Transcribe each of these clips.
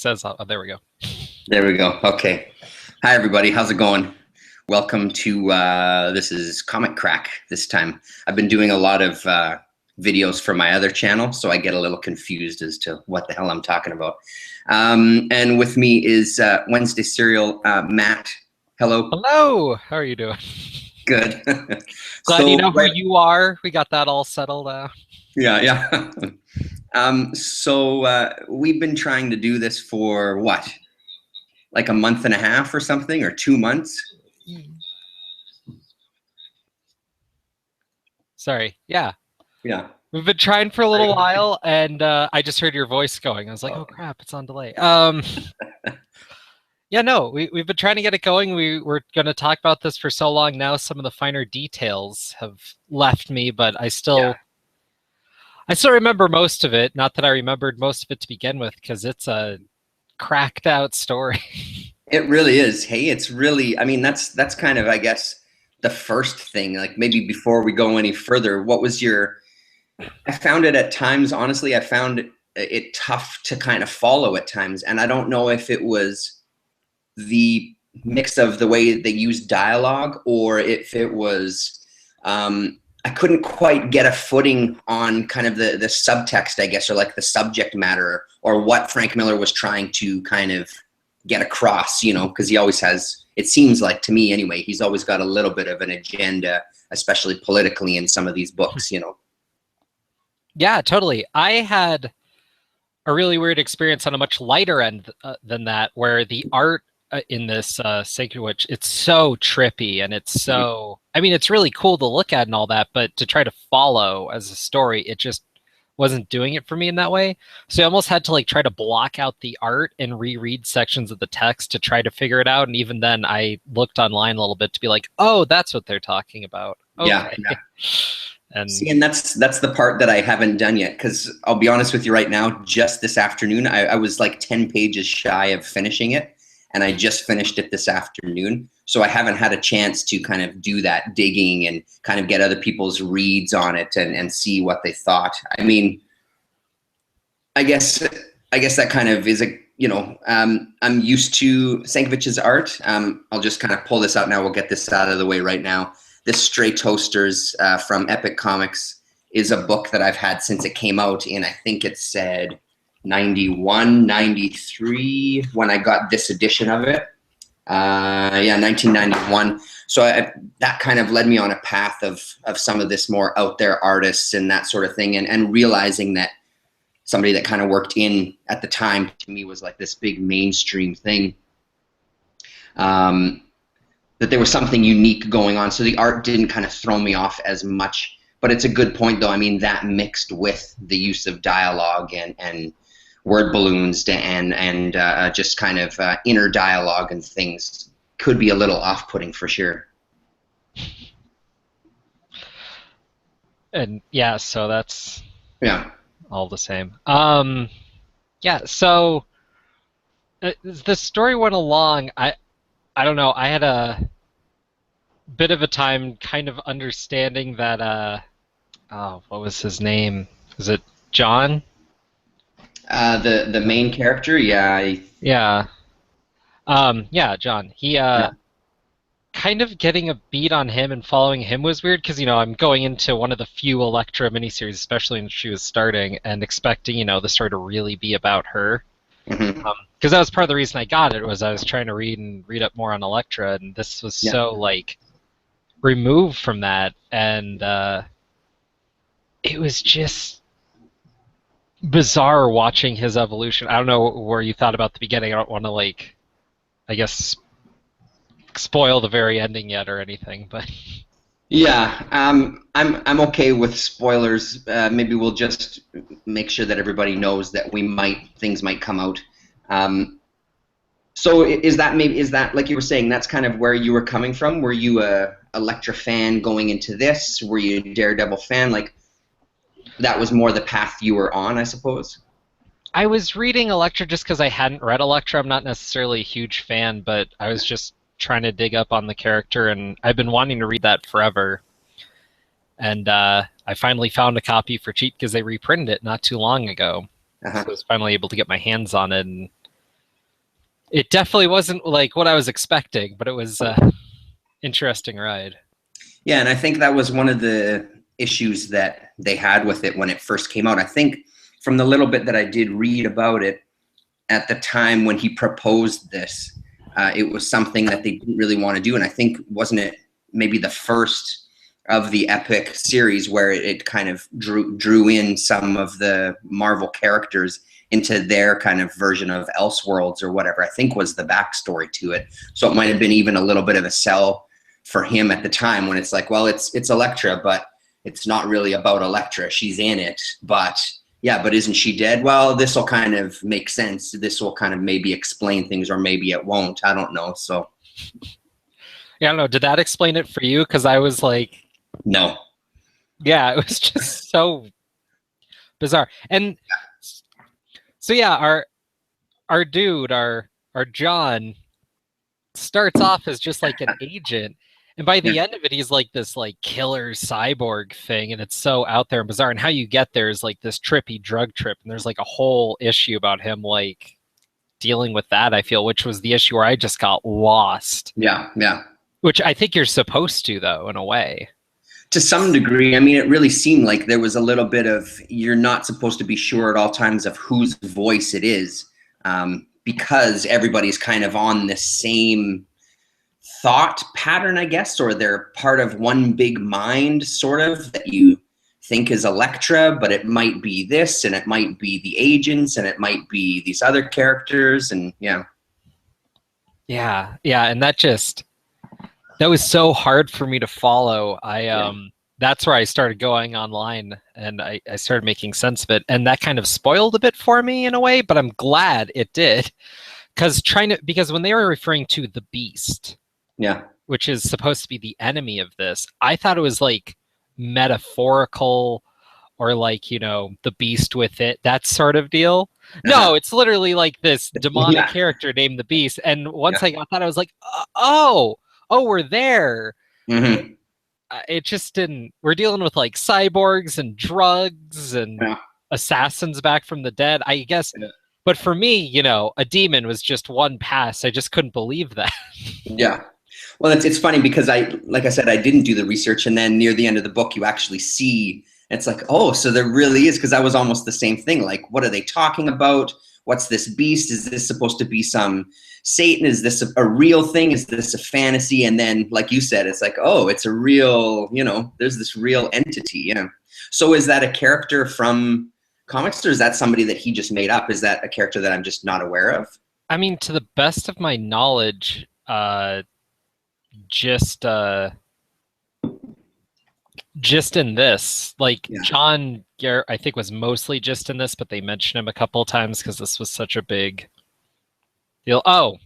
says, oh, there we go. There we go. Okay. Hi, everybody. How's it going? Welcome to, this is Comic Crack this time. I've been doing a lot of videos for my other channel, so I get a little confused as to what the hell I'm talking about. And with me is Wednesday Serial, Matt. Hello. Hello. How are you doing? Good. Glad you know who you are. We got that all settled. Yeah. So we've been trying to do this for what? Like a month and a half or something, or 2 months? Sorry. Yeah. Yeah. We've been trying for a little while, and I just heard your voice going. I was like, oh crap, it's on delay. Yeah, no, we've been trying to get it going. We were going to talk about this for so long now. Some of the finer details have left me, but I still remember most of it. Not that I remembered most of it to begin with, because it's a cracked out story. It really is. Hey, it's really, I mean, that's kind of, I guess, the first thing. Like, maybe before we go any further, what was your, I found it at times, honestly, I found it tough to kind of follow at times. And I don't know if it was the mix of the way they used dialogue, or if it was, I couldn't quite get a footing on kind of the subtext, I guess, or like the subject matter, or what Frank Miller was trying to kind of get across, you know, because he always has, it seems like, to me anyway, he's always got a little bit of an agenda, especially politically in some of these books, you know. Yeah, totally. I had a really weird experience on a much lighter end than that, where the art in this Sacred, it's so trippy, and it's so, I mean, it's really cool to look at and all that, but to try to follow as a story, it just wasn't doing it for me in that way. So I almost had to like try to block out the art and reread sections of the text to try to figure it out. And even then I looked online a little bit to be like, oh, that's what they're talking about. Okay. Yeah. And that's the part that I haven't done yet, because I'll be honest with you right now, just this afternoon, I was like 10 pages shy of finishing it, and I just finished it this afternoon. So I haven't had a chance to kind of do that digging and kind of get other people's reads on it and see what they thought. I mean, I guess that kind of is a, you know, I'm used to Sankovich's art. I'll just kind of pull this out now. We'll get this out of the way right now. This Stray Toasters from Epic Comics is a book that I've had since it came out in, I think it said 91, 93, when I got this edition of it. 1991. So that kind of led me on a path of some of this more out there artists and that sort of thing, and realizing that somebody that kind of worked in at the time, to me, was like this big mainstream thing. That there was something unique going on. So the art didn't kind of throw me off as much. But it's a good point, though. I mean, that mixed with the use of dialogue and word balloons and just kind of inner dialogue and things could be a little off-putting for sure. And yeah, so that's all the same. Yeah, so the story went along. I don't know, I had a bit of a time kind of understanding that what was his name? Was it John? The main character, yeah. Yeah, John. He kind of getting a beat on him and following him was weird, because, you know, I'm going into one of the few Elektra miniseries, especially when she was starting, and expecting, you know, the story to really be about her. Because that was part of the reason I got it, was I was trying to read up more on Elektra, and this was so like removed from that, and it was just bizarre watching his evolution. I don't know where you thought about the beginning. I don't want to, like, I guess, spoil the very ending yet or anything, but yeah, I'm okay with spoilers. Maybe we'll just make sure that everybody knows that things might come out. So is that like you were saying, that's kind of where you were coming from? Were you a Elektra fan going into this? Were you a Daredevil fan? Like, that was more the path you were on, I suppose? I was reading Elektra just because I hadn't read Elektra. I'm not necessarily a huge fan, but I was just trying to dig up on the character, and I've been wanting to read that forever. And I finally found a copy for cheap because they reprinted it not too long ago. So I was finally able to get my hands on it, and It definitely wasn't like what I was expecting, but it was interesting ride. Yeah, and I think that was one of the issues that they had with it when it first came out. I think from the little bit that I did read about it at the time when he proposed this, it was something that they didn't really want to do. And I think, wasn't it maybe the first of the epic series where it kind of drew in some of the Marvel characters into their kind of version of Elseworlds or whatever, I think was the backstory to it. So it might have been even a little bit of a sell for him at the time, when it's like, well, it's Elektra, but it's not really about Elektra. She's in it, but yeah, but isn't she dead? Well, this will kind of make sense. This will kind of maybe explain things, or maybe it won't. I don't know. So yeah, I don't know. Did that explain it for you? Because I was like, no. Yeah, it was just so bizarre. And so yeah, our dude, our John, starts off as just like an agent, and by the end of it, he's like this like killer cyborg thing, and it's so out there and bizarre. And how you get there is like this trippy drug trip, and there's like a whole issue about him like dealing with that, I feel, which was the issue where I just got lost. Yeah, yeah. Which I think you're supposed to, though, in a way. To some degree. I mean, it really seemed like there was a little bit of, you're not supposed to be sure at all times of whose voice it is, because everybody's kind of on the same thought pattern, I guess, or they're part of one big mind, sort of, that you think is Elektra, but it might be this, and it might be the agents, and it might be these other characters, and yeah. Yeah, and that was so hard for me to follow. That's where I started going online, and I started making sense of it, and that kind of spoiled a bit for me in a way, but I'm glad it did, because when they were referring to the Beast, yeah, which is supposed to be the enemy of this, I thought it was like metaphorical, or like, the Beast with it, that sort of deal. No, it's literally like this demonic character named the Beast. And once I got that, I was like, oh, we're there. Mm-hmm. It just didn't. We're dealing with like cyborgs and drugs and assassins back from the dead, I guess. Yeah. But for me, a demon was just one pass. I just couldn't believe that. Yeah. Well, it's funny because like I said, I didn't do the research, and then near the end of the book, you actually see, it's like, oh, so there really is, because that was almost the same thing. Like, what are they talking about? What's this beast? Is this supposed to be some Satan? Is this a real thing? Is this a fantasy? And then, like you said, it's like, oh, it's a real, there's this real entity. Yeah. So is that a character from comics, or is that somebody that he just made up? Is that a character that I'm just not aware of? I mean, to the best of my knowledge, just in this, like, John Garrett, I think, was mostly just in this, but they mentioned him a couple of times because this was such a big deal. Oh,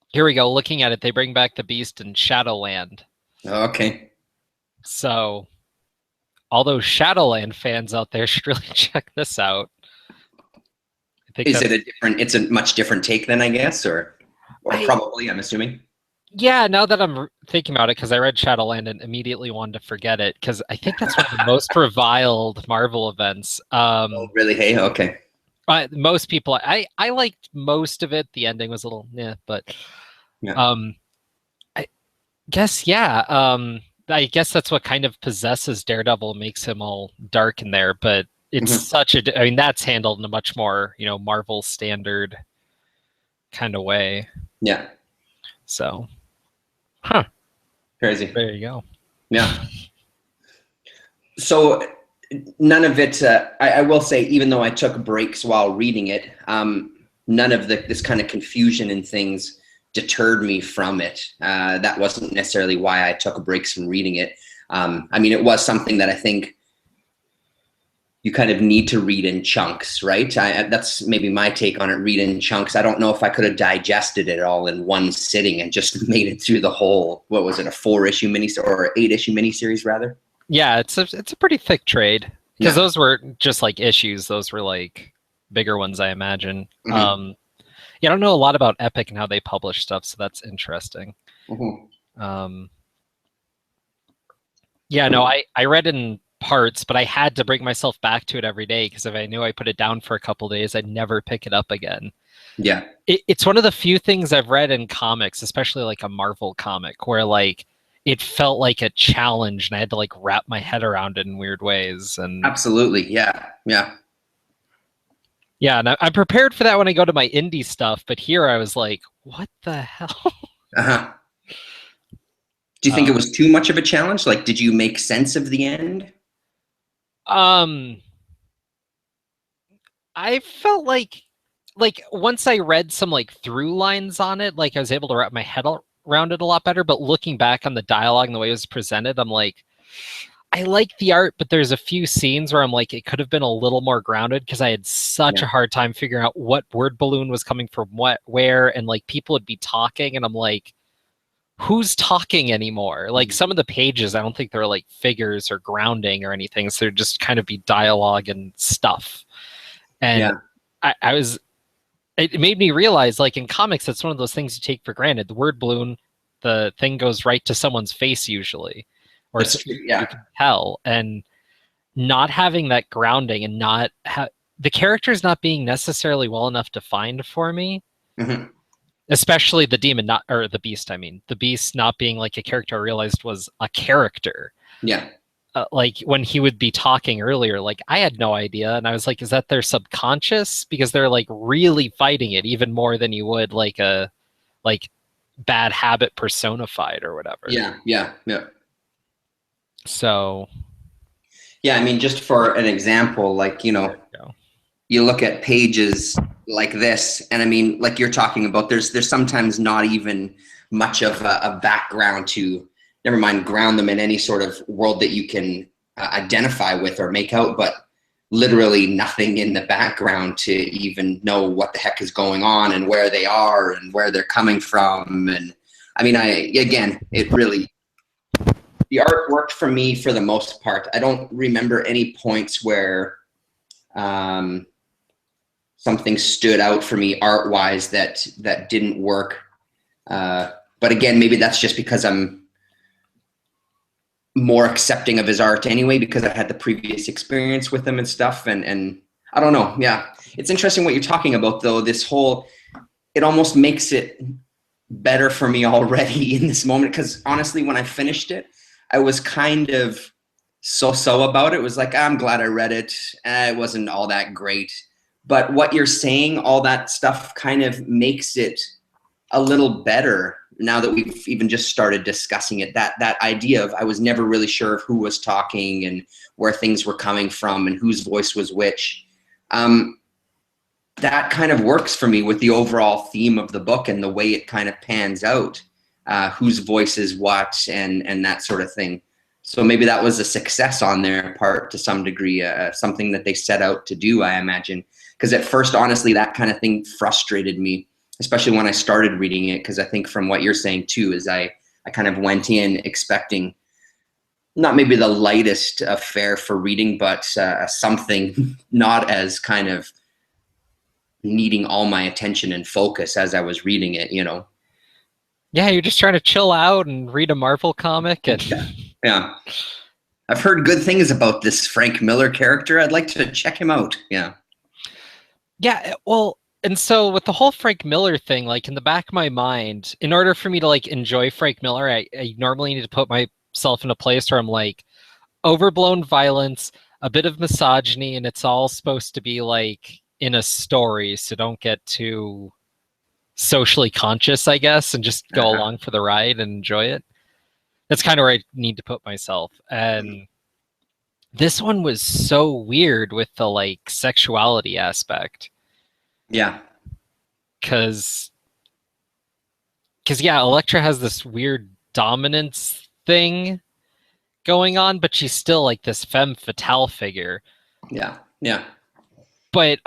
here we go. Looking at it, they bring back the Beast in Shadowland. Okay. So all those Shadowland fans out there should really check this out. Is it it's a much different take then, I guess, or probably, I'm assuming? Yeah, now that I'm thinking about it, because I read Shadowland and immediately wanted to forget it, because I think that's one of the most reviled Marvel events. Oh, really? Hey, okay. Most people, I liked most of it. The ending was a little, but I guess, I guess that's what kind of possesses Daredevil, makes him all dark in there. But it's I mean, that's handled in a much more, Marvel standard kind of way. Yeah. So, crazy. There you go. Yeah. So none of it, I will say, even though I took breaks while reading it, none of this kind of confusion and things deterred me from it. That wasn't necessarily why I took breaks from reading it. I mean, it was something that I think you kind of need to read in chunks, right? That's maybe my take on it, read in chunks. I don't know if I could have digested it all in one sitting and just made it through the whole, what was it, a 4-issue miniseries, or 8-issue miniseries rather? Yeah, it's a pretty thick trade, because those were just like issues. Those were like bigger ones, I imagine. I don't know a lot about Epic and how they publish stuff, so that's interesting. Yeah, no, I read in parts, but I had to bring myself back to it every day, because if I knew I put it down for a couple days, I'd never pick it up again. Yeah. It's one of the few things I've read in comics, especially like a Marvel comic, where like it felt like a challenge and I had to like wrap my head around it in weird ways. And Absolutely. Yeah. Yeah. yeah, and I'm prepared for that when I go to my indie stuff, but here I was like, what the hell? Uh-huh. Do you think it um, was too much of a challenge? Like, did you make sense of the end? um, I felt like once I read some like through lines on it, like I was able to wrap my head around it a lot better. But looking back on the dialogue and the way it was presented, I'm like, I like the art, but there's a few scenes where I'm like, it could have been a little more grounded because I had such Yeah. a hard time figuring out what word balloon was coming from what, where, and like people would be talking, and I'm like, who's talking anymore? Like some of the pages, I don't think they're like figures or grounding or anything, so they're just kind of be dialogue and stuff. And Yeah. I was, it made me realize, like in comics, it's one of those things you take for granted. The word balloon, the thing goes right to someone's face usually, or That's so true. you Yeah. can tell. And not having that grounding and not the characters not being necessarily well enough defined for me, Hmm. especially the demon, not or the beast. I mean, the beast not being like a character I realized was a character. Yeah. Like when he would be talking earlier, like I had no idea, and I was like, "Is that their subconscious?" Because they're like really fighting it even more than you would like a like bad habit personified or whatever. Yeah. Yeah. Yeah. So Yeah. I mean, just for an example, like, there you go. you look at pages like this, and I mean, like you're talking about, there's sometimes not even much of a background to, never mind ground them in any sort of world that you can identify with or make out, but literally nothing in the background to even know what the heck is going on and where they are and where they're coming from. And I mean, again, it really, the art worked for me for the most part. I don't remember any points where um, something stood out for me art wise that didn't work. But again, maybe that's just because I'm more accepting of his art anyway, because I had the previous experience with him and stuff. And I don't know. Yeah, it's interesting what you're talking about though. This whole, it almost makes it better for me already in this moment, because honestly, when I finished it, I was kind of so about it. It was like, I'm glad I read it. It wasn't all that great. But what you're saying, all that stuff kind of makes it a little better now that we've even just started discussing it. That idea of, I was never really sure of who was talking and where things were coming from and whose voice was which. That kind of works for me with the overall theme of the book and the way it kind of pans out, whose voice is what, and that sort of thing. So maybe that was a success on their part to some degree, something that they set out to do, I imagine. Because at first, honestly, that kind of thing frustrated me, especially when I started reading it. Because I think from what you're saying too, is I kind of went in expecting not maybe the lightest affair for reading, but something not as kind of needing all my attention and focus as I was reading it, you know? Yeah, you're just trying to chill out and read a Marvel comic and Yeah. Yeah. I've heard good things about this Frank Miller character. I'd like to check him out. Yeah. yeah, well, and so with the whole Frank Miller thing, like in the back of my mind, in order for me to like enjoy Frank Miller, I normally need to put myself in a place where I'm like overblown violence, a bit of misogyny, and it's all supposed to be like in a story, so don't get too socially conscious, I guess, and just go Uh-huh. along for the ride and enjoy it. That's kind of where I need to put myself. And this one was so weird with the like sexuality aspect Yeah. because yeah, Elektra has this weird dominance thing going on, but she's still like this femme fatale figure. Yeah. Yeah. But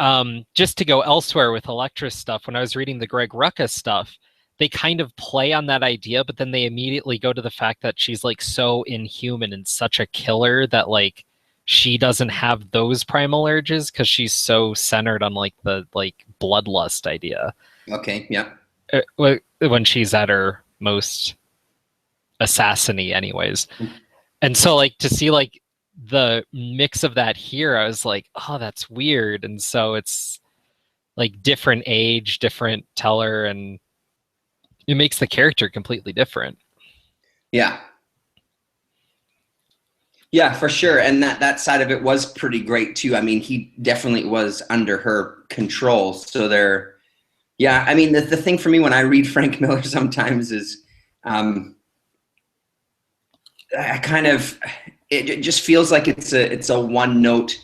just to go elsewhere with Elektra's stuff, when I was reading the Greg Rucka stuff, they kind of play on that idea, but then they immediately go to the fact that she's like so inhuman and such a killer that like she doesn't have those primal urges because she's so centered on like the like bloodlust idea Okay. Yeah. when she's at her most assassiny anyways. And so like to see like the mix of that here, I was like, oh, that's weird. And so it's like different age, different teller, and it makes the character completely different. Yeah. Yeah, for sure. And that side of it was pretty great too. I mean, he definitely was under her control. So there, yeah, I mean, the thing for me when I read Frank Miller sometimes is I kind of, it just feels like it's a one note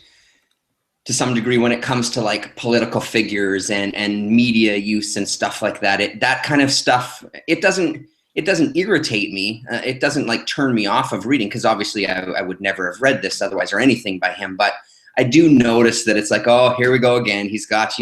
to some degree when it comes to like political figures and media use and stuff like that. That kind of stuff, it doesn't irritate me. It doesn't like turn me off of reading, because obviously I would never have read this otherwise or anything by him. But I do notice that it's like, oh, here we go again. He's got,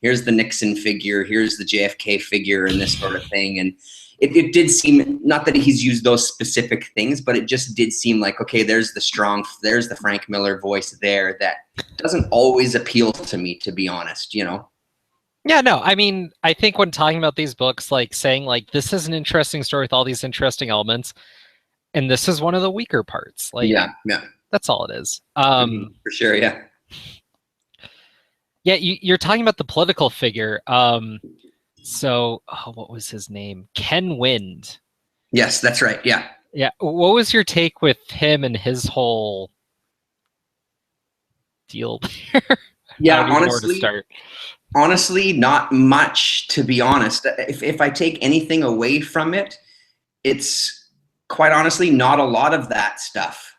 here's the Nixon figure, here's the JFK figure, and this sort of thing. And it did seem, not that he's used those specific things, but it just did seem like, okay, there's the Frank Miller voice there that doesn't always appeal to me, to be honest, Yeah, no, I mean, I think when talking about these books, like saying like this is an interesting story with all these interesting elements, and this is one of the weaker parts. Like, yeah, that's all it is. for sure, yeah. Yeah, you're talking about the political figure. So, what was his name? Ken Wind. Yes, that's right. Yeah. Yeah. What was your take with him and his whole deal there? Yeah, honestly, not much, to be honest. If I take anything away from it, it's quite honestly not a lot of that stuff.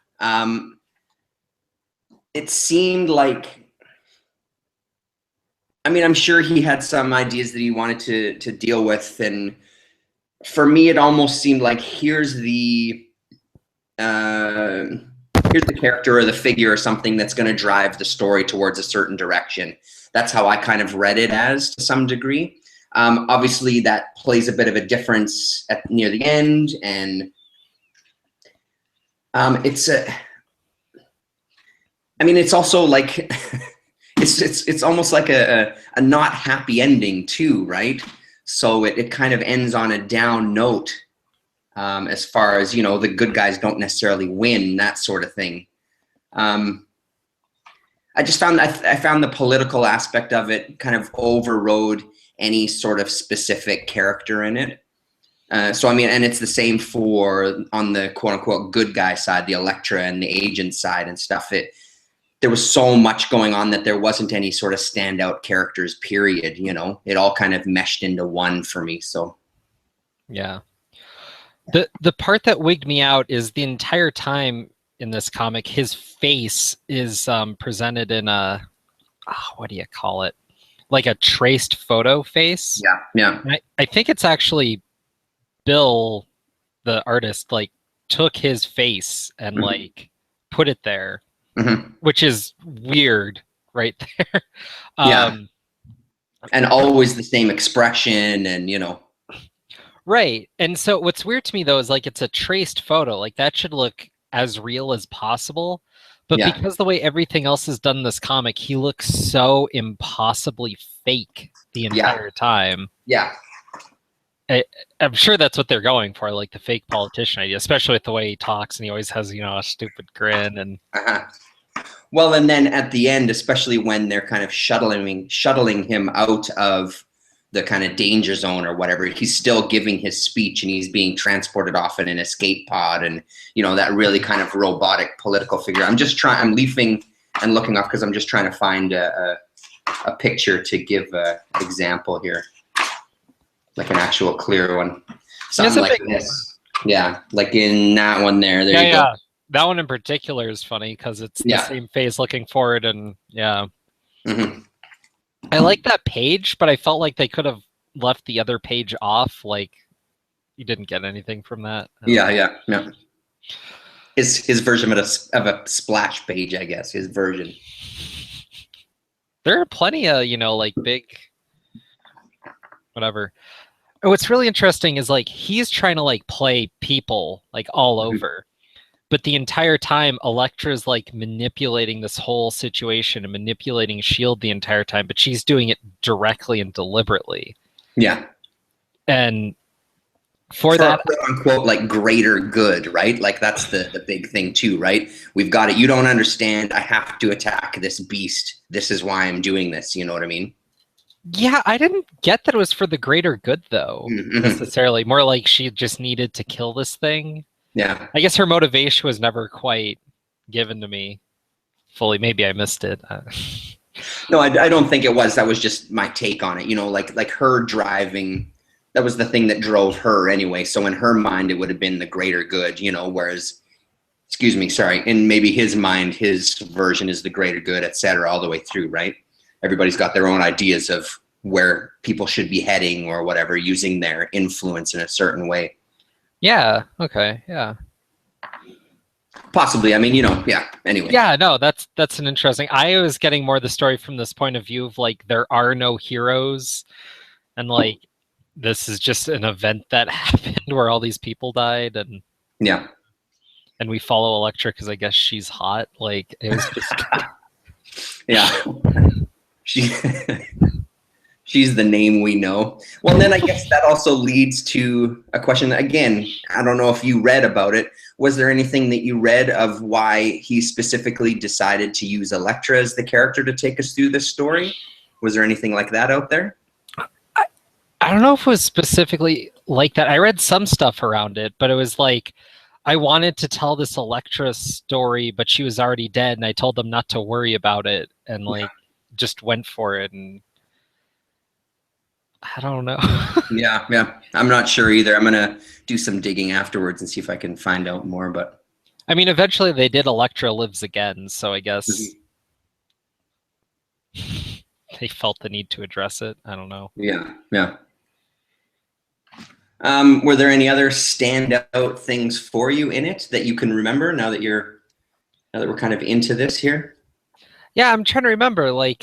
It seemed like, I mean, I'm sure he had some ideas that he wanted to deal with, and for me, it almost seemed like here's the character or the figure or something that's going to drive the story towards a certain direction. That's how I kind of read it as, to some degree. Obviously, that plays a bit of a difference near the end, and it's also like it's almost like a not happy ending too, right? So it kind of ends on a down note, as far as, the good guys don't necessarily win, that sort of thing. I found the political aspect of it kind of overrode any sort of specific character in it. So I mean, and it's the same on the quote unquote good guy side, the Elektra and the agent side and stuff. There was so much going on that there wasn't any sort of standout characters, period. It all kind of meshed into one for me. So yeah. The part that wigged me out is the entire time in this comic, his face is presented in what do you call it? Like a traced photo face. Yeah. I think it's actually Bill, the artist, like took his face and like put it there, which is weird right there. Yeah. And always the same expression and, Right. And so what's weird to me though is like it's a traced photo. Like that should look as real as possible. But because the way everything else is done in this comic, he looks so impossibly fake the entire time. Yeah. I'm sure that's what they're going for, like the fake politician idea, especially with the way he talks and he always has, a stupid grin and Well, and then at the end, especially when they're kind of shuttling him out of the kind of danger zone or whatever, he's still giving his speech and he's being transported off in an escape pod, and that really kind of robotic political figure. I'm leafing and looking off because I'm just trying to find a picture to give an example here, like an actual clear one, something like this. Yeah, like in that one there. There you go. That one in particular is funny because it's the same face looking forward, and I like that page, but I felt like they could have left the other page off. Like you didn't get anything from that. Yeah. His version of a splash page, I guess. His version. There are plenty of like big, whatever. What's really interesting is like he's trying to like play people like all over. But the entire time, Elektra's like manipulating this whole situation and manipulating S.H.I.E.L.D. the entire time, but she's doing it directly and deliberately. Yeah. And for that, quote unquote, like greater good, right? Like that's the big thing too, right? We've got it. You don't understand. I have to attack this beast. This is why I'm doing this. You know what I mean? Yeah, I didn't get that it was for the greater good, though, Mm-hmm. necessarily. More like she just needed to kill this thing. Yeah. I guess her motivation was never quite given to me fully. Maybe I missed it. No, I don't think it was. That was just my take on it. You know, like her driving. That was the thing that drove her anyway. So in her mind, it would have been the greater good. You know, whereas, excuse me, sorry, in maybe his mind, his version is the greater good, et cetera, all the way through, right? Everybody's got their own ideas of where people should be heading or whatever, using their influence in a certain way. Yeah. Okay. Yeah. Possibly. I mean, you know, yeah. Anyway. Yeah. No, that's an interesting. I was getting more the story from this point of view of like there are no heroes, and like this is just an event that happened where all these people died, Yeah. and we follow Elektra because I guess she's hot. Like it was just Yeah. She she's the name we know. Well, then I guess that also leads to a question. Again, I don't know if you read about it. Was there anything that you read of why he specifically decided to use Elektra as the character to take us through this story? Was there anything like that out there? I don't know if it was specifically like that. I read some stuff around it, but it was like I wanted to tell this Elektra story, but she was already dead, and I told them not to worry about it, and like just went for it, and I don't know. Yeah, yeah. I'm not sure either. I'm gonna do some digging afterwards and see if I can find out more. But I mean, eventually they did Elektra Lives Again, so I guess they felt the need to address it. I don't know. yeah, yeah. Were there any other standout things for you in it that you can remember now that we're kind of into this here? Yeah, I'm trying to remember. Like,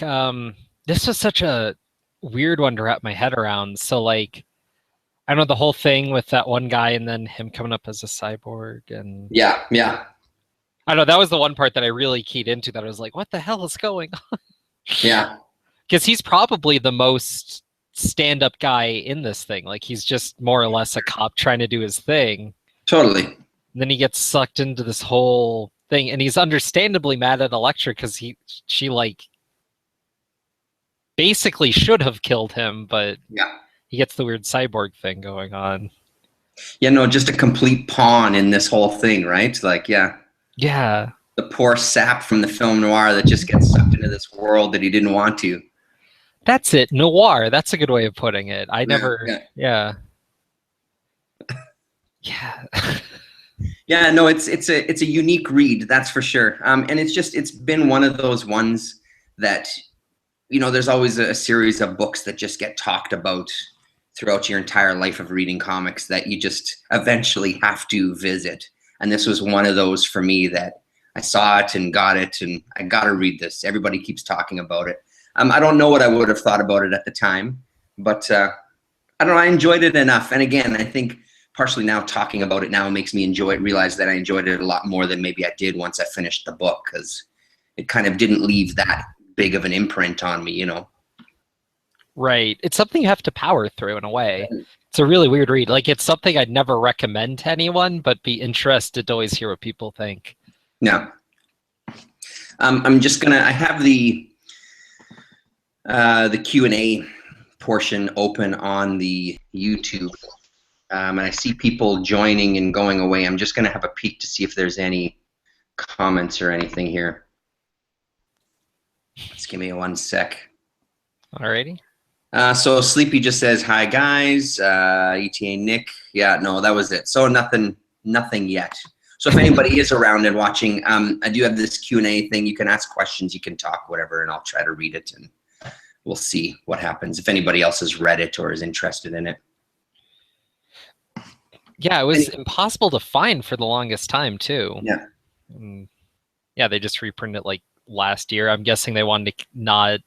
this was such a weird one to wrap my head around. So, like, I know the whole thing with that one guy, and then him coming up as a cyborg, and Yeah, yeah, I don't know that was the one part that I really keyed into. That I was like, "What the hell is going on?" yeah. Because he's probably the most stand-up guy in this thing. Like, he's just more or less a cop trying to do his thing. Totally. And then he gets sucked into this whole thing, and he's understandably mad at Elektra because she like basically should have killed him, but Yeah. he gets the weird cyborg thing going on. Yeah, no, just a complete pawn in this whole thing, right? Like, yeah, Yeah, the poor sap from the film noir that just gets sucked into this world that he didn't want to. that's it. Noir. That's a good way of putting it. I Yeah, never. yeah. Yeah. Yeah. Yeah, no, it's a unique read, that's for sure. And it's been one of those ones that, you know, there's always a series of books that just get talked about throughout your entire life of reading comics that you just eventually have to visit. And this was one of those for me that I saw it and got it, and I got to read this. Everybody keeps talking about it. I don't know what I would have thought about it at the time, but I don't know. I enjoyed it enough. And again, I think partially now talking about it now makes me realize that I enjoyed it a lot more than maybe I did once I finished the book, because it kind of didn't leave that big of an imprint on me, you know? Right. It's something you have to power through in a way. It's a really weird read. Like, it's something I'd never recommend to anyone, but be interested to always hear what people think. Yeah. I'm just gonna. I have the Q&A portion open on the YouTube, and I see people joining and going away. I'm just gonna have a peek to see if there's any comments or anything here. Just give me 1 sec. Alrighty. So Sleepy just says, hi guys, ETA Nick. Yeah, no, that was it. So nothing yet. So if anybody is around and watching, I do have this Q&A thing. You can ask questions, you can talk, whatever, and I'll try to read it, and we'll see what happens if anybody else has read it or is interested in it. Yeah, it was impossible to find for the longest time, too. Yeah. Yeah, they just reprinted it like last year. I'm guessing they wanted to not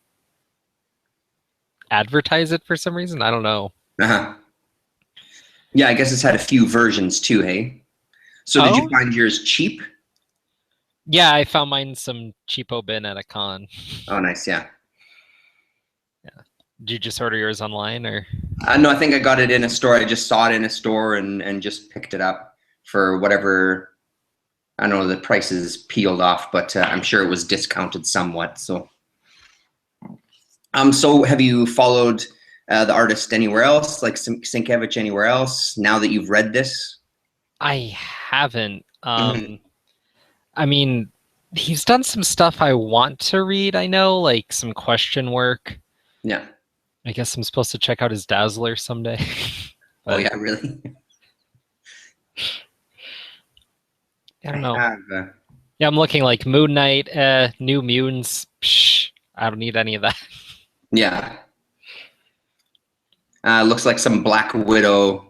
advertise it for some reason. I don't know. Uh-huh. Yeah, I guess it's had a few versions too, hey? So did you find yours cheap? Yeah, I found mine some cheapo bin at a con. Oh, nice, yeah. Yeah. Did you just order yours online, or? No, I think I got it in a store. I just saw it in a store and just picked it up for whatever. I don't know, the prices peeled off, but I'm sure it was discounted somewhat. So So have you followed the artist anywhere else, like Sienkiewicz anywhere else, now that you've read this? I haven't. Hmm. I mean, he's done some stuff I want to read, I know, like some question work. Yeah. I guess I'm supposed to check out his Dazzler someday. Oh But yeah, really? I I don't know. have. Yeah, I'm looking like Moon Knight, New Mutants. Psh, I don't need any of that. Yeah. Looks like some Black Widow.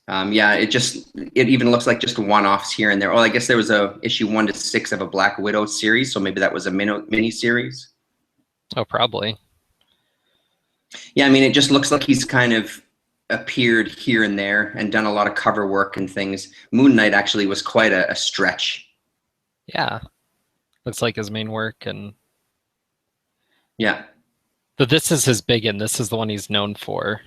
Yeah, it even looks like just one-offs here and there. Oh, I guess there was a issue 1 to 6 of a Black Widow series, so maybe that was a mini series. Oh, probably. Yeah, I mean, it just looks like he's kind of appeared here and there and done a lot of cover work and things. Moon Knight actually was quite a stretch. Yeah, looks like his main work, and Yeah. but this is his big one. This is the one he's known for.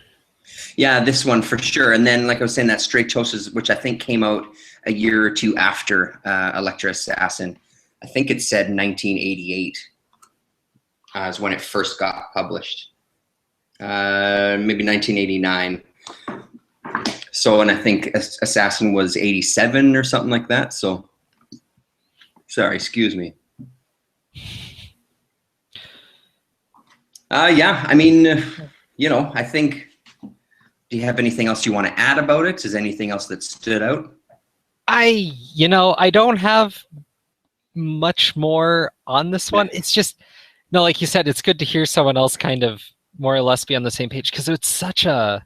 Yeah, this one for sure. And then, like I was saying, that Straight Toasters, which I think came out a year or two after Elektra Assassin. I think it said 1988 is when it first got published. Maybe 1989. So, and I think Assassin was 87 or something like that. So, sorry, excuse me. Yeah, I mean, I think. Do you have anything else you want to add about it? Is anything else that stood out? I don't have much more on this Yeah. one. It's just, no, like you said, it's good to hear someone else kind of more or less be on the same page because it's such an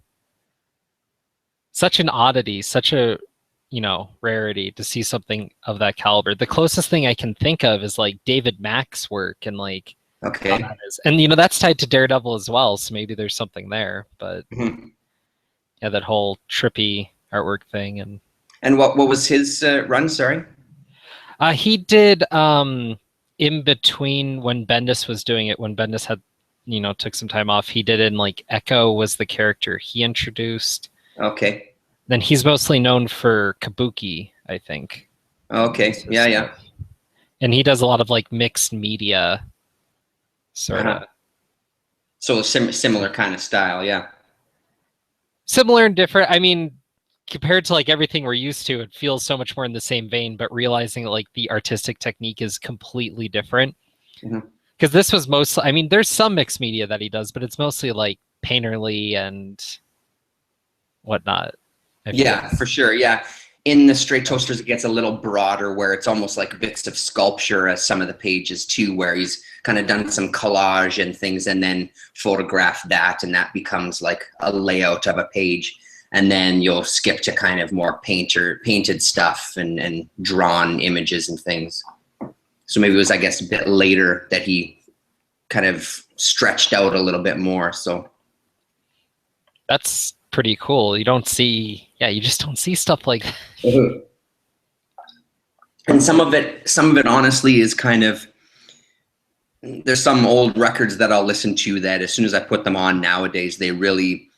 oddity, such a rarity to see something of that caliber. The closest thing I can think of is like David Mack's work and like how Okay. that is, and that's tied to Daredevil as well. So maybe there's something there. But Mhm. yeah, that whole trippy artwork thing, And what was his run? Sorry. he did in between when Bendis was doing it, when Bendis had took some time off. He did in like Echo was the character he introduced. Okay. Then he's mostly known for Kabuki, I think. Okay. Yeah. Yeah. Stuff. And he does a lot of like mixed media sort of. Uh-huh. So similar kind of style. Yeah. Similar and different. I mean, compared to like everything we're used to, it feels so much more in the same vein, but realizing that like the artistic technique is completely different. Mm-hmm. Because this was mostly, I mean, there's some mixed media that he does, but it's mostly like painterly and whatnot. I feel. Yeah, for sure. Yeah. In the Straight Toasters, it gets a little broader where it's almost like bits of sculpture as some of the pages too, where he's kind of done some collage and things and then photographed that, and that becomes like a layout of a page. And then you'll skip to kind of more painted stuff and drawn images and things. So maybe it was, I guess, a bit later that he kind of stretched out a little bit more. So That's pretty cool. You just don't see stuff like that. Mhm. And some of it honestly is kind of, there's some old records that I'll listen to that as soon as I put them on nowadays, they really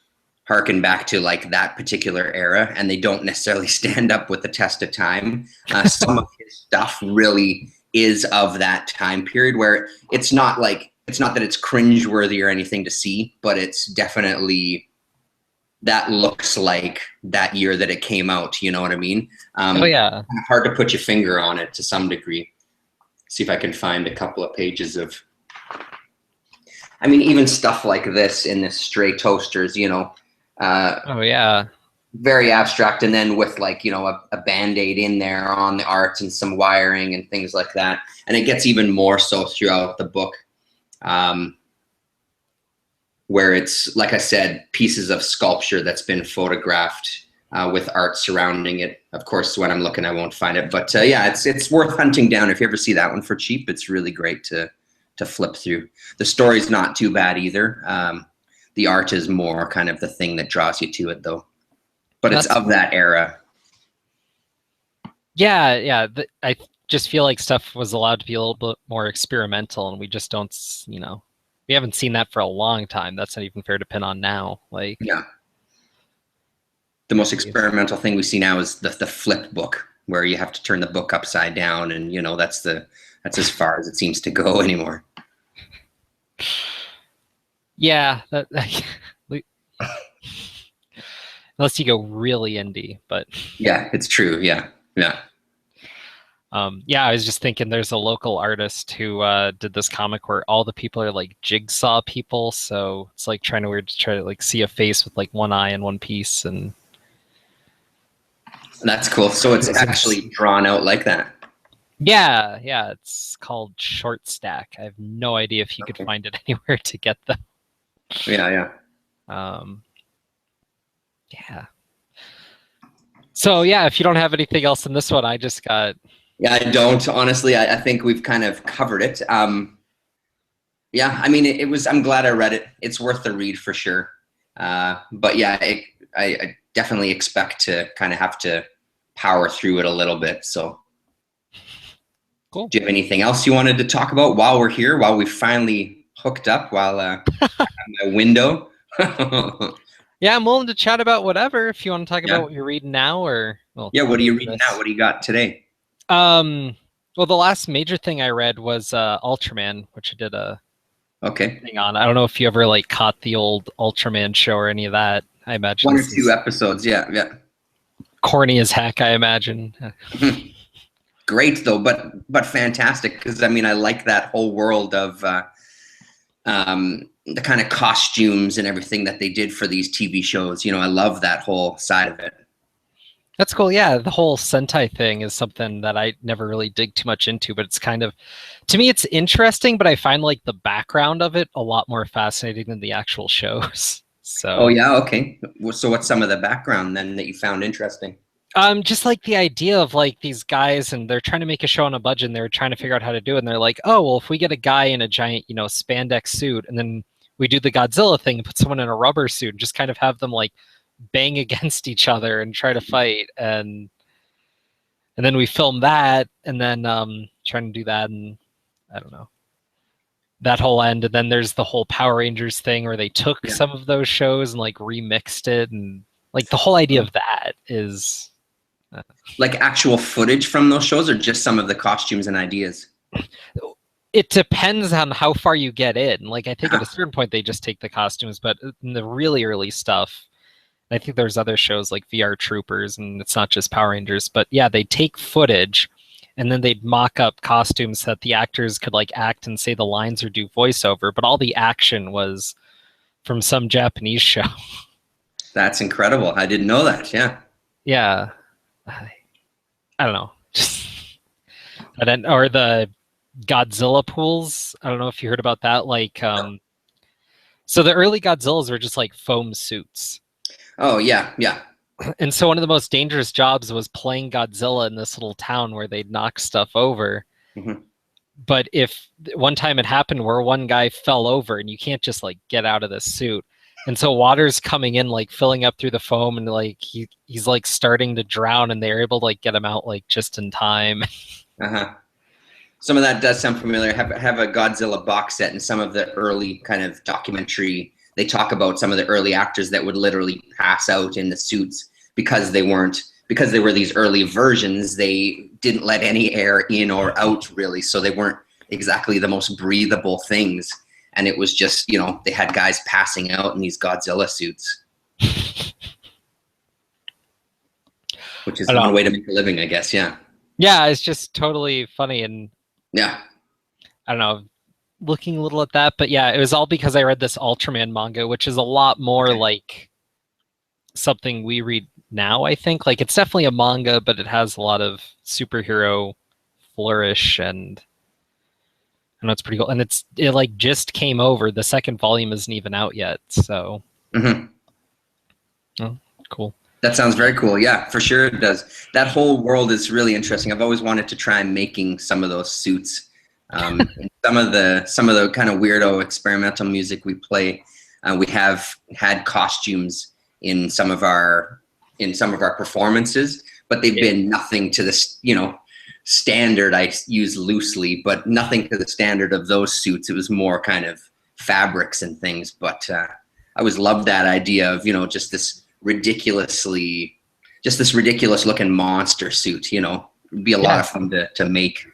harken back to like that particular era, and they don't necessarily stand up with the test of time. Some of his stuff really is of that time period where it's not that it's cringeworthy or anything to see, but it's definitely that looks like that year that it came out. You know what I mean? Oh yeah. Hard to put your finger on it to some degree. See if I can find a couple of pages of. I mean, even stuff like this in this Stray Toasters, Oh yeah. very abstract, and then with like a band-aid in there on the art and some wiring and things like that, and it gets even more so throughout the book, where it's, like I said, pieces of sculpture that's been photographed with art surrounding it. Of course, when I'm looking I won't find it, but yeah, it's worth hunting down. If you ever see that one for cheap, it's really great to flip through. The story's not too bad either. The art is more kind of the thing that draws you to it, though. But it's of that era. Yeah. I just feel like stuff was allowed to be a little bit more experimental, and we just don't, we haven't seen that for a long time. That's not even fair to pin on now. Like, yeah. The most experimental thing we see now is the flip book, where you have to turn the book upside down, and that's as far as it seems to go anymore. Yeah, unless you go really indie, but Yeah, it's true. Yeah, yeah. yeah, I was just thinking there's a local artist who did this comic where all the people are like jigsaw people, so it's like trying to weird to try to like see a face with like one eye and one piece, and That's cool. So it's it's actually drawn out like that. yeah, it's called Short Stack. I have no idea if you could Okay. find it anywhere to get them. Yeah, yeah. Um, yeah. So yeah, if you don't have anything else in this one, I just got Yeah, I don't. Honestly, I think we've kind of covered it. Yeah, I mean, it was. I'm glad I read it. It's worth the read for sure. But yeah, I definitely expect to kind of have to power through it a little bit. So, cool. do you have anything else you wanted to talk about while we're here? While we finally hooked up? While my window? Yeah, I'm willing to chat about whatever if you want to talk about Yeah, what you're reading now, or well, yeah. What are you after reading now? this. What do you got today? Um, well, the last major thing I read was Ultraman, which I did a Okay, thing on. I don't know if you ever like caught the old Ultraman show or any of that. I imagine one or this two is episodes. Yeah, yeah. corny as heck. I imagine. Great though, but fantastic because I mean I like that whole world of the kind of costumes and everything that they did for these TV shows. You know, I love that whole side of it. That's cool. Yeah, the whole Sentai thing is something that I never really dig too much into, but it's kind of, to me, it's interesting, but I find like the background of it a lot more fascinating than the actual shows. Oh So, yeah, okay. So what's some of the background then that you found interesting? just like the idea of like these guys and they're trying to make a show on a budget and they're trying to figure out how to do it. And they're like, oh, well, if we get a guy in a giant, spandex suit and then we do the Godzilla thing and put someone in a rubber suit and just kind of have them like bang against each other and try to fight. And then we film that and then trying to do that. And I don't know, that whole end. And then there's the whole Power Rangers thing where they took Yeah. some of those shows and like remixed it. And like the whole idea of that is Like actual footage from those shows or just some of the costumes and ideas? it depends on how far you get in. Like I think at a Yeah. certain point they just take the costumes, but in the really early stuff, I think there's other shows like VR Troopers, and it's not just Power Rangers. But yeah, they take footage, and then they'd mock up costumes that the actors could like act and say the lines or do voiceover. But all the action was from some Japanese show. That's incredible. I didn't know that. Yeah. Yeah, I don't know. Or the Godzilla pools. I don't know if you heard about that. Like, so the early Godzillas were just like foam suits. Oh yeah, yeah. And so one of the most dangerous jobs was playing Godzilla in this little town where they'd knock stuff over. Hmm. But if one time it happened where one guy fell over and you can't just like get out of this suit. And so water's coming in, like filling up through the foam, and like he's like starting to drown, and they're able to like get him out like just in time. Uh-huh. Some of that does sound familiar. Have a Godzilla box set and some of the early kind of documentary. They talk about some of the early actors that would literally pass out in the suits because they were these early versions. They didn't let any air in or out really, so they weren't exactly the most breathable things. And it was just they had guys passing out in these Godzilla suits, which is I don't one know. way to make a living, I guess. Yeah, Yeah, it's just totally funny, and yeah. I don't know, looking a little at that, but yeah, it was all because I read this Ultraman manga, which is a lot more Okay. like something we read now, I think. Like it's definitely a manga, but it has a lot of superhero flourish, and I know it's pretty cool. And it like just came over. The second volume isn't even out yet, so Hmm. oh, cool. That sounds very cool. Yeah, for sure it does. That whole world is really interesting. I've always wanted to try making some of those suits. And some of the kind of weirdo experimental music we play, we have had costumes in some of our performances, but they've Yeah. been nothing to this, standard I use loosely, but nothing to the standard of those suits. It was more kind of fabrics and things. But I always loved that idea of just this ridiculous looking monster suit. It'd be a lot Yeah. of fun to make.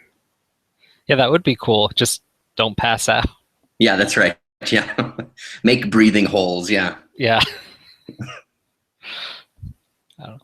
Yeah, that would be cool. Just don't pass out. Yeah, that's right. Yeah. Make breathing holes. Yeah. Yeah. I don't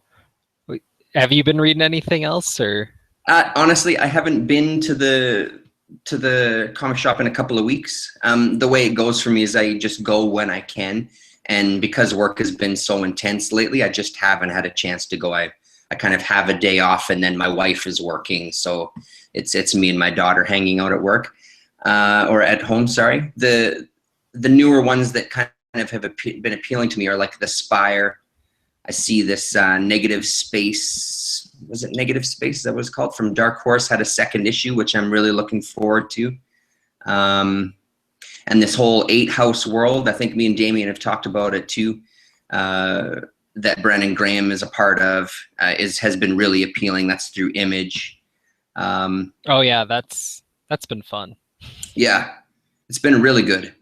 know. Have you been reading anything else, or? Honestly, I haven't been to the comic shop in a couple of weeks. The way it goes for me is I just go when I can, and because work has been so intense lately, I just haven't had a chance to go. I kind of have a day off, and then my wife is working, so it's me and my daughter hanging out at work or at home. Sorry, the newer ones that kind of have been appealing to me are like the Spire. I see this Negative Space. Was it Negative Space? Is that what it's called? From Dark Horse had a second issue, which I'm really looking forward to. Um, and this whole 8-house world, I think me and Damien have talked about it too. That Brandon Graham is a part of has been really appealing. That's through Image. Oh yeah, that's been fun. Yeah, it's been really good.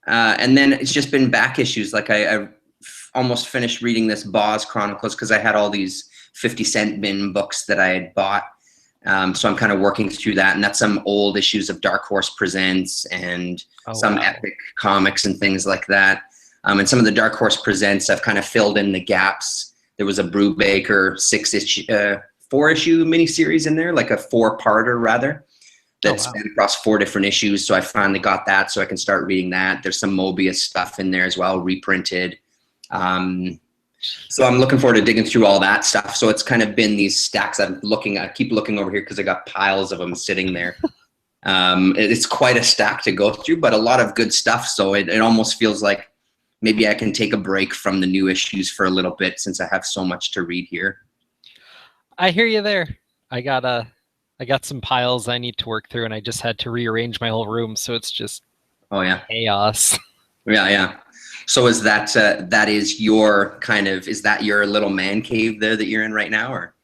And then it's just been back issues. Like I almost finished reading this Boz Chronicles because I had all these 50-cent bin books that I had bought. So I'm kind of working through that, and that's some old issues of Dark Horse Presents and some Epic comics and things like that. And some of the Dark Horse Presents, I've kind of filled in the gaps. There was a Brubaker 4-issue miniseries in there, like a 4-parter rather, that spanned across 4 different issues. So I finally got that, so I can start reading that. There's some Mobius stuff in there as well, reprinted. So I'm looking forward to digging through all that stuff. So it's kind of been these stacks. I keep looking over here because I got piles of them sitting there. It's quite a stack to go through, but a lot of good stuff. So it almost feels like maybe I can take a break from the new issues for a little bit since I have so much to read here. I hear you there. I got some piles I need to work through, and I just had to rearrange my whole room, so it's just chaos. Yeah. So is that is your kind of, is that your little man cave there that you're in right now, or?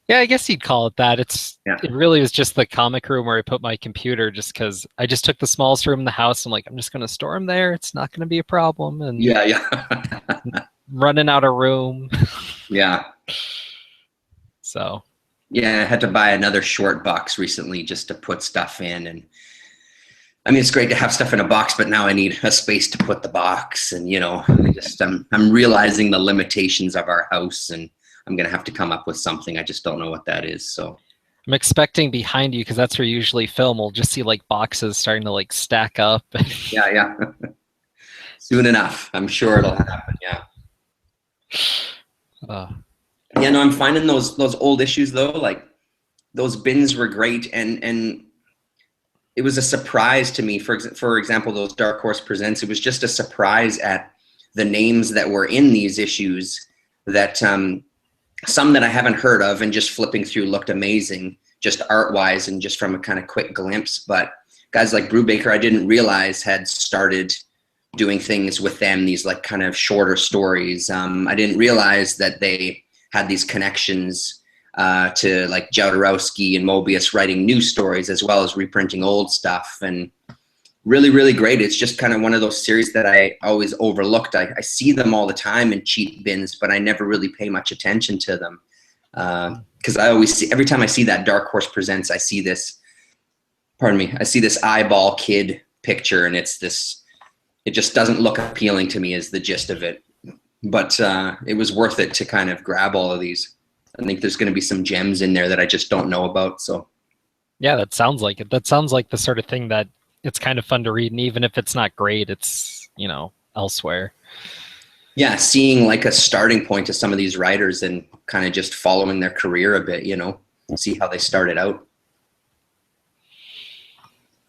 Yeah, I guess you'd call it that. It really was just the comic room where I put my computer, just because I just took the smallest room in the house. I'm like, I'm just going to store them there. It's not going to be a problem. And running out of room. Yeah. So. Yeah, I had to buy another short box recently just to put stuff in, and I mean, it's great to have stuff in a box, but now I need a space to put the box. And, I'm realizing the limitations of our house, and I'm going to have to come up with something. I just don't know what that is. So I'm expecting behind you, because that's where you usually film, we'll just see like boxes starting to like stack up. Yeah. Soon enough. I'm sure it'll happen. Yeah. Yeah, no, I'm finding those old issues though, like those bins were great. And it was a surprise to me. For example, those Dark Horse Presents, it was just a surprise at the names that were in these issues, that some that I haven't heard of, and just flipping through looked amazing, just art-wise and just from a kind of quick glimpse. But guys like Brubaker, I didn't realize had started doing things with them, these like kind of shorter stories. I didn't realize that they had these connections to like Jodorowsky and Mobius writing new stories as well as reprinting old stuff, and really, really great. It's just kind of one of those series that I always overlooked. I see them all the time in cheap bins, but I never really pay much attention to them. Because I always see, every time I see that Dark Horse Presents, I see this eyeball kid picture, and it just doesn't look appealing to me, is the gist of it. But it was worth it to kind of grab all of these. I think there's going to be some gems in there that I just don't know about. So, yeah, that sounds like it. That sounds like the sort of thing that it's kind of fun to read, and even if it's not great, it's elsewhere. Yeah, seeing like a starting point to some of these writers and kind of just following their career a bit, see how they started out.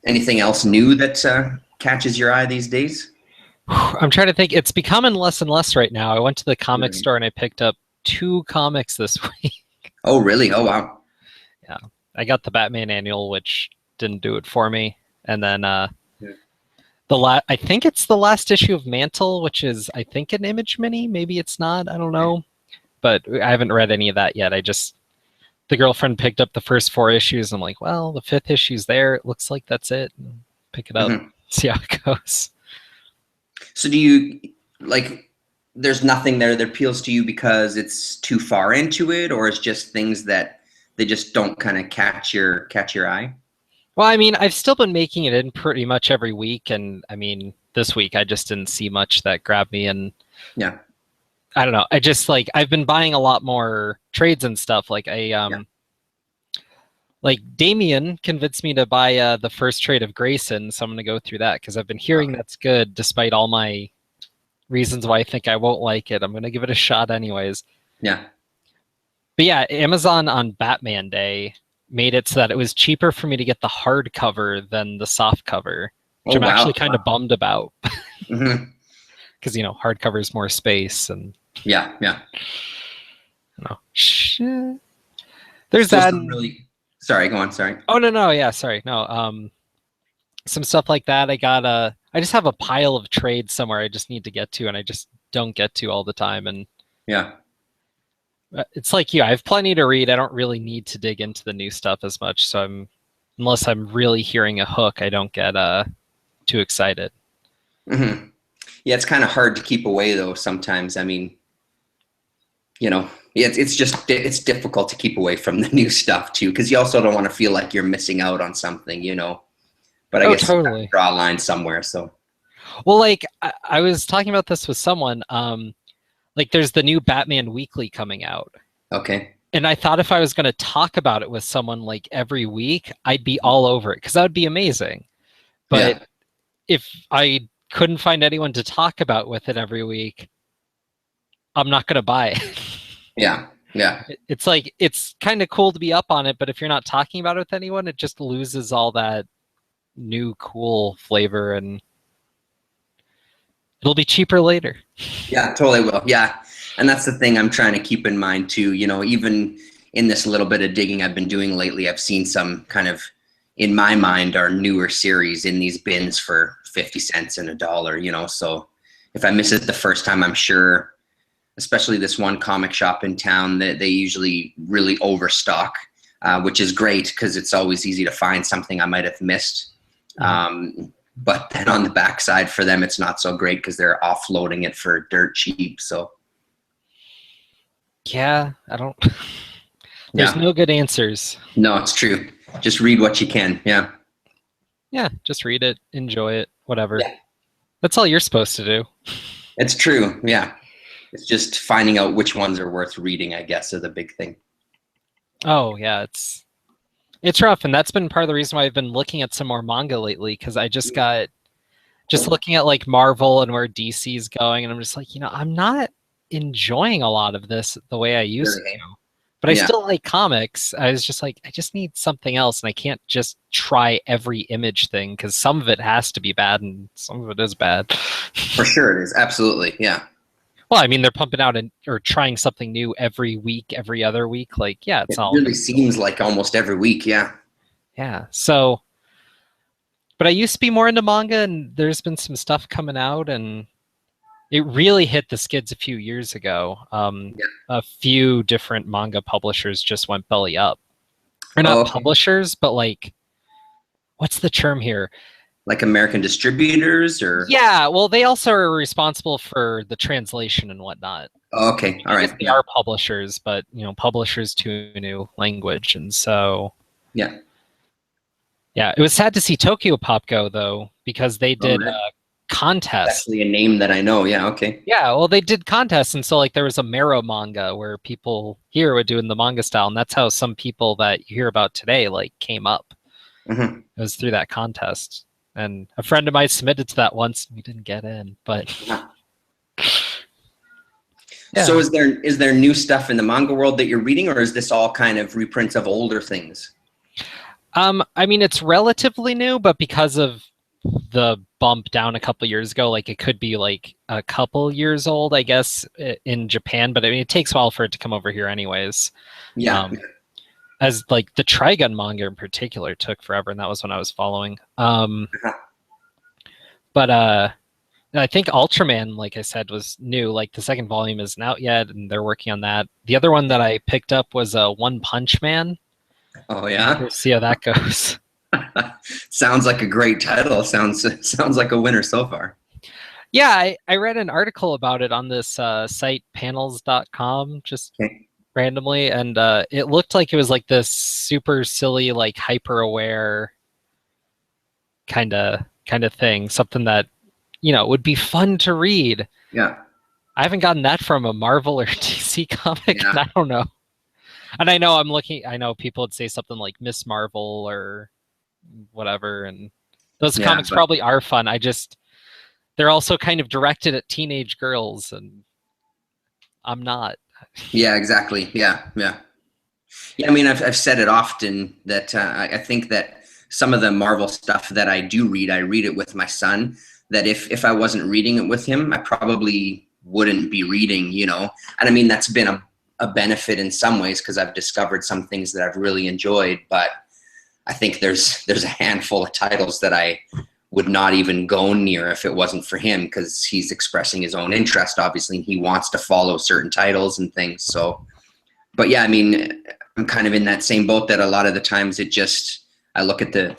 Anything else new that catches your eye these days? I'm trying to think. It's becoming less and less right now. I went to the comic store and I picked up 2 comics this week. Oh, really? Oh, wow. Yeah. I got the Batman annual, which didn't do it for me. And then I think it's the last issue of Mantle, which is, I think, an Image mini. Maybe it's not. I don't know. But I haven't read any of that yet. The girlfriend picked up the first 4 issues. I'm like, well, the 5th issue's there. It looks like that's it. Pick it up, see how it goes. So do you, like, there's nothing there that appeals to you because it's too far into it, or it's just things that they just don't kind of catch your eye? Well, I mean, I've still been making it in pretty much every week, and I mean, this week I just didn't see much that grabbed me, and Yeah, I don't know. I just like I've been buying a lot more trades and stuff. yeah. Like Damien convinced me to buy the first trade of Grayson, so I'm gonna go through that because I've been hearing Okay. that's good, despite all my reasons why I think I won't like it. I'm gonna give it a shot anyways. Yeah. But yeah, Amazon on Batman Day made it so that it was cheaper for me to get the hardcover than the soft cover, which Oh I'm wow. actually kind of bummed about Hmm. because hardcover is more space and Yeah, yeah. shit. There's So that. some really. Sorry, go on. Sorry. Oh no, yeah, sorry, no. Some stuff like that. I just have a pile of trades somewhere I just need to get to, and I just don't get to all the time. And Yeah. it's like you, I have plenty to read. I don't really need to dig into the new stuff as much. So unless I'm really hearing a hook, I don't get too excited. Hmm. Yeah, it's kind of hard to keep away though sometimes. I mean, it's just it's difficult to keep away from the new stuff too, because you also don't want to feel like you're missing out on something. But I Oh, guess you have to totally. draw a line somewhere. So Well, like I was talking about this with someone. Like there's the new Batman Weekly coming out. okay. And I thought if I was going to talk about it with someone like every week, I'd be all over it because that would be amazing. But Yeah. if I couldn't find anyone to talk about with it every week, I'm not going to buy it. Yeah. Yeah. It's like it's kind of cool to be up on it, but if you're not talking about it with anyone, it just loses all that new cool flavor, and it'll be cheaper later. Yeah, totally will. Yeah. And that's the thing I'm trying to keep in mind too. Even in this little bit of digging I've been doing lately, I've seen some kind of, in my mind, are newer series in these bins for 50 cents and $1. So if I miss it the first time, I'm sure, especially this one comic shop in town, that they usually really overstock, which is great because it's always easy to find something I might have missed. Mhm. But then on the backside for them, it's not so great because they're offloading it for dirt cheap. So Yeah, I don't. There's yeah, no good answers. no, it's true. Just read what you can. Yeah. Yeah, just read it, enjoy it, whatever. Yeah, That's all you're supposed to do. it's true. Yeah. It's just finding out which ones are worth reading, I guess, is the big thing. Oh yeah, it's rough, and that's been part of the reason why I've been looking at some more manga lately because I just looking at like Marvel and where DC's going, and I'm just like, I'm not enjoying a lot of this the way I used to. Really? But I Yeah. still like comics. I was just like, I just need something else, and I can't just try every Image thing because some of it has to be bad and some of it is bad. For sure it is. Absolutely. Yeah. Well, I mean, they're pumping out or trying something new every week, every other week. Like, yeah, it's It all really gonna. seems like almost every week. Yeah. Yeah. So, but I used to be more into manga, and there's been some stuff coming out, and it really hit the skids a few years ago. Yeah. A few different manga publishers just went belly up. Or Oh, not okay. publishers, but like, what's the term here? Like American distributors or. Yeah, well, they also are responsible for the translation and whatnot. Oh, okay. All I guess right. they Yeah. are publishers, but publishers to a new language, and so Yeah. yeah, it was sad to see Tokyo Pop go though because they All did right. contests. Actually a name that I know. Yeah. Okay. Yeah, well, they did contests, and so like there was a Mero manga where people here would do in the manga style, and that's how some people that you hear about today like came up. Hmm. It was through that contest, and a friend of mine submitted to that once. We didn't get in, but So yeah. is there new stuff in the manga world that you're reading, or is this all kind of reprints of older things? I mean, it's relatively new, but because of the bump down a couple years ago, like it could be like a couple years old, I guess, in Japan. But I mean, it takes a while for it to come over here, anyways. Yeah. Um, as like the Trigun manga in particular took forever, and that was when I was following. But I think Ultraman, like I said, was new. Like the second volume isn't out yet, and they're working on that. The other one that I picked up was One Punch Man. Oh We'll yeah. see how that goes. Sounds like a great title. Sounds like a winner so far. Yeah, I read an article about it on this site panels.com just Okay. randomly, and it looked like it was like this super silly, like hyper aware. kind of thing, something that would be fun to read. Yeah. I haven't gotten that from a Marvel or DC comic, and Yeah. I don't know. And I know I know people would say something like Miss Marvel or whatever, and those Yeah. comics But probably are fun. They're also kind of directed at teenage girls, and I'm not. yeah, exactly. Yeah. Yeah. Yeah. I mean, I've said it often that I think that some of the Marvel stuff that I read it with my son. That if I wasn't reading it with him, I probably wouldn't be reading, And I mean, that's been a benefit in some ways because I've discovered some things that I've really enjoyed. But I think there's a handful of titles that I would not even go near if it wasn't for him, because he's expressing his own interest, obviously, and he wants to follow certain titles and things. So, but yeah, I mean, I'm kind of in that same boat that a lot of the times I look at the,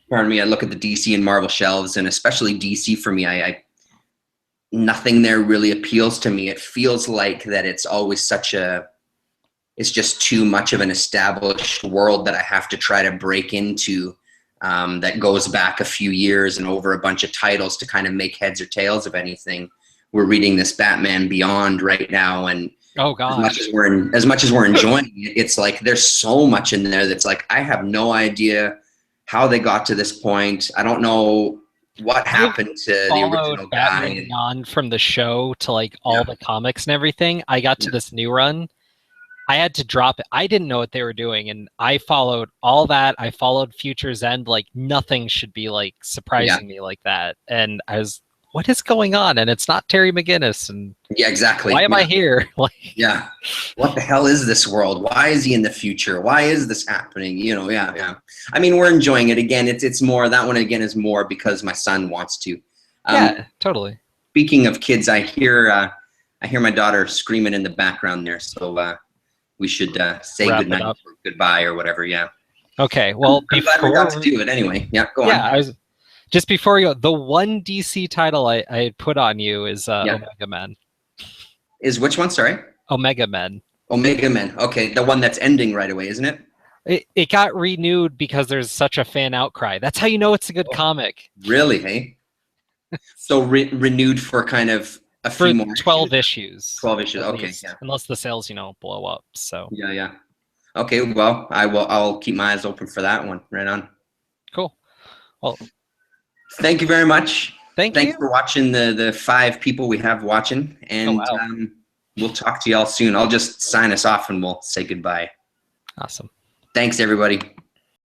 pardon me, I look at the DC and Marvel shelves, and especially DC for me, I nothing there really appeals to me. It feels like that it's just too much of an established world that I have to try to break into, that goes back a few years and over a bunch of titles to kind of make heads or tails of anything. We're reading this Batman Beyond right now, and Oh as much gosh. as we're enjoying it, it's like there's so much in there that's like I have no idea how they got to this point. I don't know what I've happened to the followed original guy. Batman Beyond from the show to like all Yeah, the comics and everything. I got to yeah, this new run. I had to drop it. I didn't know what they were doing, and I followed all that. I followed Future's End. Like nothing should be like yeah, surprising me like that. And I was, what is going on? And it's not Terry McGinnis. And yeah, why exactly. am I Yeah, here? Like, yeah. What the hell is this world? Why is he in the future? Why is this happening? Yeah, yeah. I mean, we're enjoying it again. It's more, that one again is more because my son wants to. yeah, totally. Speaking of kids, I hear my daughter screaming in the background there. So we should say Wrap it goodnight up. or goodbye or whatever. Yeah. Okay. Well, I'm glad we got to before, do it anyway. Yeah, go yeah, on. just before we go, the one DC title I had put on you is Yeah. Omega Men. Is which one? Sorry. Omega Men. Omega Men. Okay, the one that's ending right away, isn't it? It got renewed because there's such a fan outcry. That's how you know it's a good Oh, comic. really? Hey. So renewed for kind of a For few more 12 issues. issues. 12 issues. At Okay. least. Yeah. Unless the sales, blow up. So Yeah. Yeah. Okay. Well, I'll keep my eyes open for that one. Right on. cool. Well, Thank you very much. thank Thanks you. for watching the 5 people we have watching, Oh and wow. we'll talk to y'all soon. I'll just sign us off and we'll say goodbye. Awesome. Thanks, everybody.